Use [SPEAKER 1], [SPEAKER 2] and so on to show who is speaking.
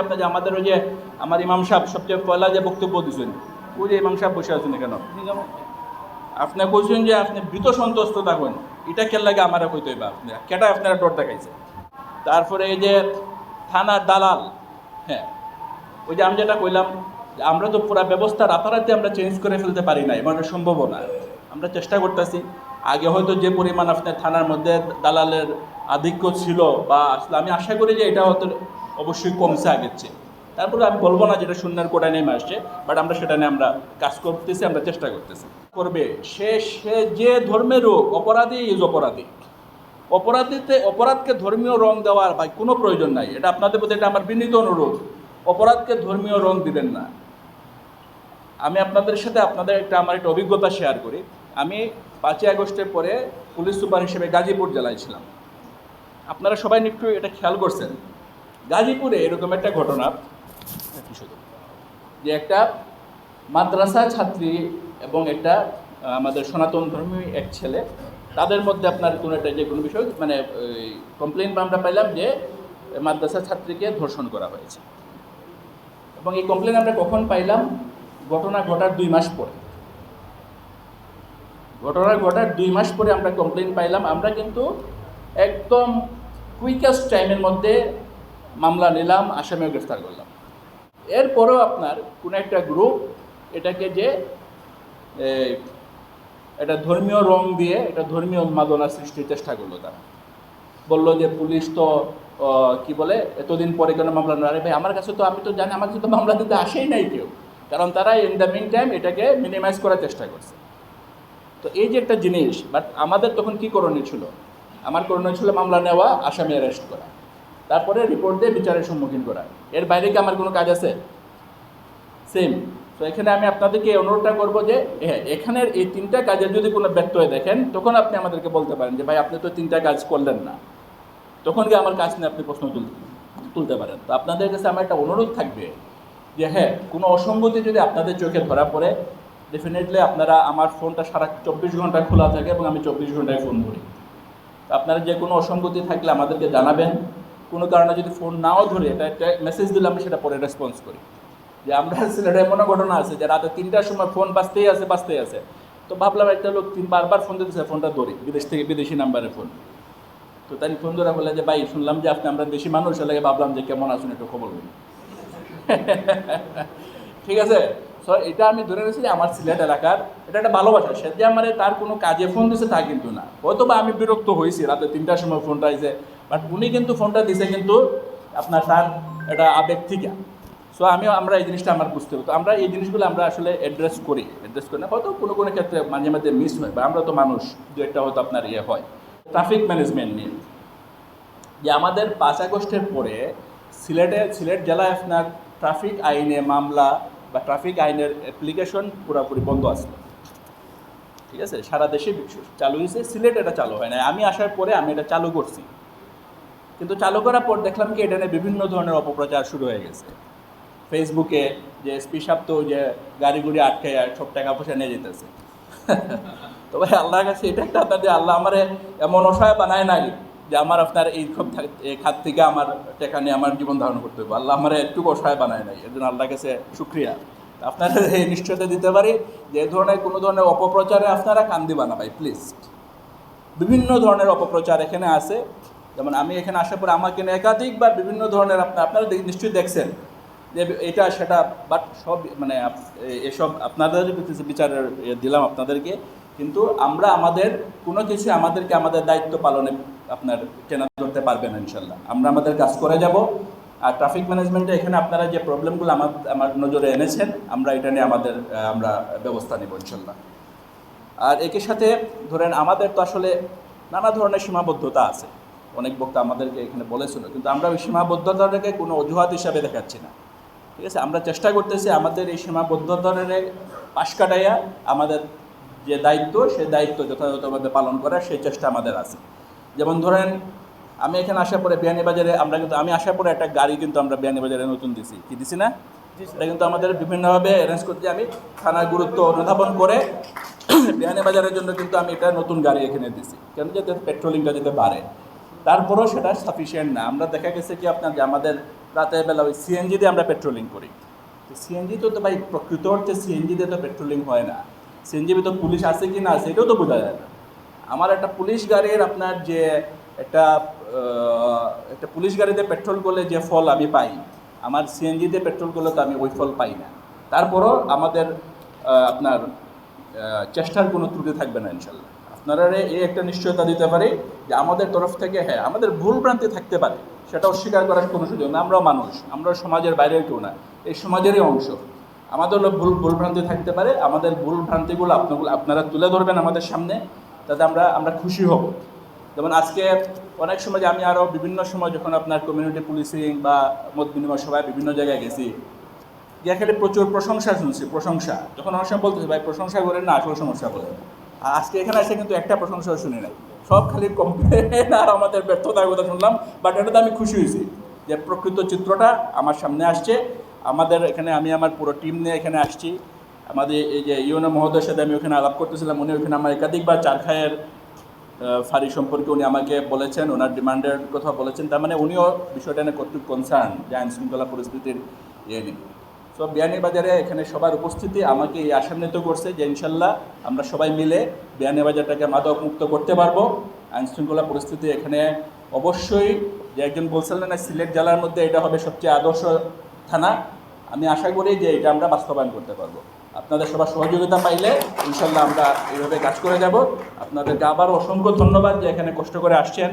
[SPEAKER 1] আপনার যে আমাদের ওই যে আমার ইমাম সাহেব সবচেয়ে পয়লা যে বক্তব্য দিচ্ছেন, ওই যে ইমাম সাহেব বসে আছেন কেন আপনি কইছেন যে আপনি ভীত সন্তুষ্ট থাকুন, এটা কেন লাগে আমার কইতে হইবা আপনি কেটা আপনারা ডর দেখাইছে। তারপরে এই যে থানার দালাল, হ্যাঁ ওই যে আমি যেটা কইলাম, আমরা তো পুরো ব্যবস্থা রাতারাতি আমরা চেঞ্জ করে ফেলতে পারি না, মানে সম্ভব না। আমরা চেষ্টা করতেছি। আগে হয়তো যে পরিমাণ আপনার থানার মধ্যে দালালের আধিক্য ছিল, বা আসলে আমি আশা করি যে এটা হয়তো অবশ্যই কমছে আগের চেয়ে। তারপরে আমি বলবো না যেটা শূন্যের কোটায় নেমে আসছে, বাট আমরা সেটা নিয়ে আমরা কাজ করতেছি, আমরা চেষ্টা করতেছি। করবে সে সে যে ধর্মের হোক, অপরাধী ইজ অপরাধী। অপরাধকে ধর্মীয় রং দেওয়ার ভাই কোনো প্রয়োজন নাই। এটা আপনাদের প্রতি এটা আমার বিনীত অনুরোধ, অপরাধকে ধর্মীয় রং দিবেন না। আমি আপনাদের সাথে আমার একটা অভিজ্ঞতা শেয়ার করি। আমি 5ই আগস্টের পরে পুলিশ সুপার হিসেবে গাজীপুর জেলায় ছিলাম। আপনারা সবাই একটু এটা খেয়াল করছেন, গাজীপুরে এরকম একটা ঘটনা, যে একটা মাদ্রাসা ছাত্রী এবং একটা আমাদের সনাতন ধর্মী এক ছেলে, তাদের মধ্যে আপনার কোনো একটা যে কোনো বিষয় মানে কমপ্লেন আমরা পাইলাম যে মাদ্রাসা ছাত্রীকে ধর্ষণ করা হয়েছে। এবং এই কমপ্লেন আমরা কখন পাইলাম? ঘটনা ঘটার 2 মাস পরে। আমরা কমপ্লেন পাইলাম। আমরা কিন্তু একদম কুইকেস্ট টাইমের মধ্যে মামলা নিলাম, আসামিও গ্রেফতার করলাম। এরপরেও আপনার কোনো একটা গ্রুপ এটাকে যে এটা ধর্মীয় রং দিয়ে এটা ধর্মীয় উন্মাদনা সৃষ্টির চেষ্টা করলো। তারা বললো যে পুলিশ তো কি বলে এতদিন পরে কেন মামলা না? আরে ভাই, আমার কাছে তো আমি তো জানি আমার কাছে তো মামলা দিতে আসেই নাই কেউ, কারণ তারা ইন দ্য মিন টাইম এটাকে মিনিমাইজ করার চেষ্টা করছে। তো এই যে একটা জিনিস, বাট আমাদের তখন কি করণীয় ছিল? আমার করণীয় ছিল মামলা নেওয়া, আসামি অ্যারেস্ট করা, তারপরে রিপোর্ট দিয়ে বিচারের সম্মুখীন করা। এর বাইরে কি আমার কোনো কাজ আছে? সেম। তো এখানে আমি আপনাদেরকে অনুরোধটা করবো যে হ্যাঁ, এখানের এই 3টা কাজের যদি কোনো ব্যত্যয় দেখেন, তখন আপনি আমাদেরকে বলতে পারেন যে ভাই আপনি তো 3টা কাজ করলেন না, তখন কি আমার কাজ নিয়ে আপনি প্রশ্ন তুলতে পারেন। তো আপনাদের কাছে আমার একটা অনুরোধ থাকবে যে হ্যাঁ, কোনো অসঙ্গতি যদি আপনাদের চোখে ধরা পড়ে, ডেফিনেটলি আপনারা আমার ফোনটা সারা 24 ঘন্টা খোলা থাকে এবং আমি 24 ঘন্টায় ফোন ধরি। আপনারা যে কোনো অসঙ্গতি থাকলে আমাদেরকে জানাবেন। কোনো কারণে যদি ফোন নাও ধরে, এটা একটা মেসেজ দিলে আমি সেটা পরে রেসপন্স করি। যে আমরা সিলেটে এমনও ঘটনা আছে যে রাতে 3টার সময় ফোন বাজতেই আছে। তো ভাবলাম একটা লোক বারবার ফোন দিতেছে, ফোনটা ধরি, বিদেশি নাম্বারে ফোন। তো তাই ফোন ধরা বলে যে ভাই শুনলাম যে আমরা দেশি মানুষ, লাগে ভাবলাম যে কেমন আছেন একটু খবর বলি। ঠিক আছে। সো এটা আমি ধরে নিয়েছি যে আমার সিলেট এলাকার এটা একটা ভালোবাসা। সে যে আমার তার কোনো কাজে ফোন দিছে তা কিন্তু না, হয়তো বা আমি বিরক্ত হয়েছি রাতে 3টার সময় ফোনটা আইছে, বাট উনি কিন্তু ফোনটা দিছে কিন্তু আপনার তার এটা আবেগ থেকে। সো আমরা এই জিনিসটা আমার বুঝতে হবে। তো আমরা এই জিনিসগুলো আমরা আসলে অ্যাড্রেস করি না, হয়তো কোনো ক্ষেত্রে মাঝে মাঝে মিস হয়, বা আমরা তো মানুষ, দু একটা হয়তো আপনার হয়। ট্রাফিক ম্যানেজমেন্ট নিয়ে যে আমাদের 5 আগস্টের পরে সিলেট জেলায় আপনার ট্রাফিক আইনে মামলা বা ট্রাফিক আইনের অ্যাপ্লিকেশন পুরোপুরি বন্ধ আছে। ঠিক আছে, সারা দেশে চালু হয়েছে, সিলেট এটা চালু হয় না। আমি আসার পরে আমি এটা চালু করছি, কিন্তু চালু করার পর দেখলাম কি এটা নিয়ে বিভিন্ন ধরনের অপপ্রচার শুরু হয়ে গেছে ফেসবুকে, যে এসপি সাহেব তো যে গাড়ি আটকে সব টাকা পয়সা নিয়ে যেতেছে। তো ভাই আল্লাহর কাছে এটা একটা আপনাদের, আল্লাহ আমার এমন অসহায় বানায় নাই যে আমার আপনার এই খাত থেকে আমার টাকা নিয়ে আমার জীবন ধারণ করতে হবে। আল্লাহ আমার একটু অসহায় বানায় নাই, এর জন্য আল্লাহর কাছে শুক্রিয়া। আপনারা এই নিশ্চয়তা দিতে পারি যে এই ধরনের কোনো ধরনের অপপ্রচারে আপনারা কান দিবা না ভাই, প্লিজ। বিভিন্ন ধরনের অপপ্রচার এখানে আছে। যেমন আমি এখানে আসার পরে আমাকে একাধিকবার বিভিন্ন ধরনের আপনারা নিশ্চয়ই দেখছেন যে এটা সেটা, বাট সব মানে এসব আপনাদের বিচারের দিলাম আপনাদেরকে। কিন্তু আমরা আমাদের কোনো কিছু আমাদের দায়িত্ব পালনে আপনার চেনা করতে পারবেন না ইনশাল্লাহ। আমরা আমাদের কাজ করে যাব। আর ট্রাফিক ম্যানেজমেন্টে এখানে আপনারা যে প্রবলেমগুলো আমার নজরে এনেছেন, আমরা এটা নিয়ে আমরা ব্যবস্থা নেব ইনশাল্লাহ। আর একই সাথে ধরেন আমাদের তো আসলে নানা ধরনের সীমাবদ্ধতা আছে, অনেক বক্তা আমাদেরকে এখানে বলেছিল, কিন্তু আমরা ওই সীমাবদ্ধতাটাকে কোনো অজুহাত হিসাবে দেখাচ্ছি না। ঠিক আছে, আমরা চেষ্টা করতেছি আমাদের এই সীমাবদ্ধতারে পাশ কাটাইয়া আমাদের যে দায়িত্ব, সেই দায়িত্ব যথাযথভাবে পালন করার সেই চেষ্টা আমাদের আছে। যেমন ধরেন আমি এখানে আসার পরে বিয়ানীবাজারে আমি আসার পরে একটা গাড়ি কিন্তু আমরা বিয়ানীবাজারে নতুন দিছি না? এটা কিন্তু আমাদের বিভিন্নভাবে অ্যারেঞ্জ করতে আমি থানার গুরুত্ব অনুধাবন করে বিয়ানীবাজারের জন্য কিন্তু আমি এটা নতুন গাড়ি এখানে দিছি, কেন যাতে পেট্রোলিংটা যেতে পারে। তারপরেও সেটা সাফিসিয়েন্ট না। আমরা দেখা গেছে কি আপনার যে আমাদের রাতের বেলা ওই সিএনজি দিয়ে আমরা পেট্রোলিং করি। সিএনজি তো ভাই প্রকৃত অর্থে সিএনজি দিয়ে তো পেট্রোলিং হয় না। সিএনজি তো পুলিশ আছে কি না আছে এটাও তো বোঝা যায় না। আমার একটা পুলিশ গাড়ির আপনার যে একটা একটা পুলিশ গাড়িতে পেট্রোল করলে যে ফল আমি পাই, আমার সিএনজিতে পেট্রোল করলে তো আমি ওই ফল পাই না। তারপরও আমাদের আপনার চেষ্টার কোনো ত্রুটি থাকবে না ইনশাল্লাহ। আপনারা এই একটা নিশ্চয়তা দিতে পারি যে আমাদের তরফ থেকে হ্যাঁ আমাদের ভুল ভ্রান্তি থাকতে পারে, সেটা অস্বীকার করার কোনো সুযোগ না। আমরাও মানুষ, আমরাও সমাজের বাইরের কেউ না, এই সমাজেরই অংশ। আমাদের ভুল ভ্রান্তি থাকতে পারে, আমাদের ভুল ভ্রান্তিগুলো আপনারা তুলে ধরবেন আমাদের সামনে, তাতে আমরা খুশি হব। যেমন আজকে অনেক সময় যে আমি আরও বিভিন্ন সময় যখন আপনার কমিউনিটি পুলিশিং বা মত বিনিময় সভায় বিভিন্ন জায়গায় গেছি, যে এখানে প্রচুর প্রশংসা শুনছি, প্রশংসা যখন অনেক সময় বলতেছি ভাই প্রশংসা করেন না, আসল সমস্যা বলেন। আর আজকে এখানে এসে কিন্তু একটা প্রশংসাও শুনি নাই, সব খালি কমপ্লেন আর আমাদের ব্যর্থতার কথা শুনলাম। বাট এটাতে আমি খুশি হয়েছি যে প্রকৃত চিত্রটা আমার সামনে আসছে। আমাদের এখানে আমি আমার পুরো টিম নিয়ে এখানে আসছি। আমাদের এই যে ইউনো মহোদয়ের সাথে আমি ওখানে আলাপ করতেছিলাম, উনি ওখানে আমার একাধিকবার চার খায়ের ফাঁড়ি সম্পর্কে উনি আমাকে বলেছেন, ওনার ডিমান্ডের কথা বলেছেন। তার মানে উনিও বিষয়টা নিয়ে কতটুকু কনসার্ন যে আইন শৃঙ্খলা পরিস্থিতির নিয়ে। সো বিয়ানীবাজারে এখানে সবার উপস্থিতি আমাকে এই আশান্বিত করছে যে ইনশাল্লাহ আমরা সবাই মিলে বিয়ানীবাজারটাকে মাদক মুক্ত করতে পারবো। আইন শৃঙ্খলা পরিস্থিতি এখানে অবশ্যই, যে একজন বলছিলেন না সিলেট জেলার মধ্যে এটা হবে সবচেয়ে আদর্শ থানা, আমি আশা করি যে এটা আমরা বাস্তবায়ন করতে পারবো। আপনাদের সবার সহযোগিতা পাইলে ইনশাল্লাহ আমরা এইভাবে কাজ করে যাব। আপনাদেরকে আবার অসংখ্য ধন্যবাদ যে এখানে কষ্ট করে আসছেন।